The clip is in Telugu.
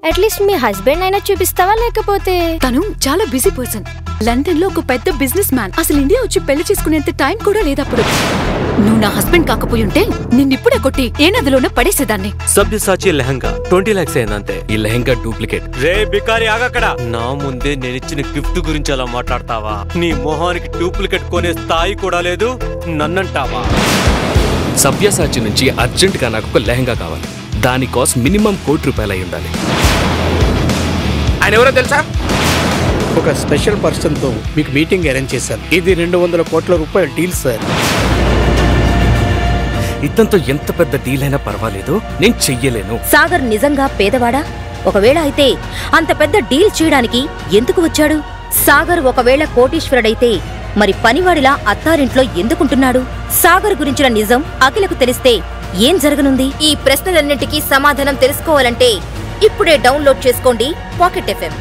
అట్లీస్ట్ మీ హస్బెండ్ అయినా చూపిస్తావా లేకపోతే? తను చాలా బిజీ పర్సన్. లండన్ లో ఒక పెద్ద బిజినెస్ మ్యాన్. అసలు ఇండియా వచ్చి పెళ్లి చేసుకునేంత టైం కూడా లేదప్పుడు. నువ్వు నా హస్బెండ్ కాకపోయి ఉంటే నిన్నిప్పుడే కొట్టి ఏ నదిలోనే పడేసేదాన్ని. సభ్యసాచి లెహంగా 20 lakhs అయిందంతే. ఈ లెహంగా డూప్లికేట్. రే బికారి ఆగక్కడ. నా ముందే నేనిచ్చిన గిఫ్ట్ గురించి అలా మాట్లాడతావా? నీ మొహానికి డూప్లికేట్ కొనే స్థాయి కూడా లేదు, నన్నంటావా? సభ్యసాచి నుంచి అర్జెంట్ గా నాకు ఒక లెహంగా కావాలి. దాని కాస్ట్ మినిమం ₹1,00,00,000 అయి ఉండాలి. ఆయన ఎవరో తెలుసా? ఒక స్పెషల్ పర్సన్ తో మీకు మీటింగ్ అరేంజ్ చేశాను. ఇది ₹200 కోట్ల డీల్ సార్. ఇతంతో ఎంత పెద్ద డీల్ అయినా పర్వాలేదు, నేను చెయ్యలేను. సాగర్ నిజంగా పేదవాడా? ఒకవేళ అయితే అంత పెద్ద డీల్ చేయడానికి ఎందుకు వచ్చాడు? సాగర్ ఒకవేళ కోటీశ్వరుడైతే మరి పనివాడిలా అత్తారింట్లో ఎందుకుంటున్నాడు? సాగర్ గురించిన నిజం అఖిలకు తెలిస్తే ఏం జరగనుంది? ఈ ప్రశ్నలన్నింటికీ సమాధానం తెలుసుకోవాలంటే ఇప్పుడే డౌన్లోడ్ చేసుకోండి పాకెట్ FM.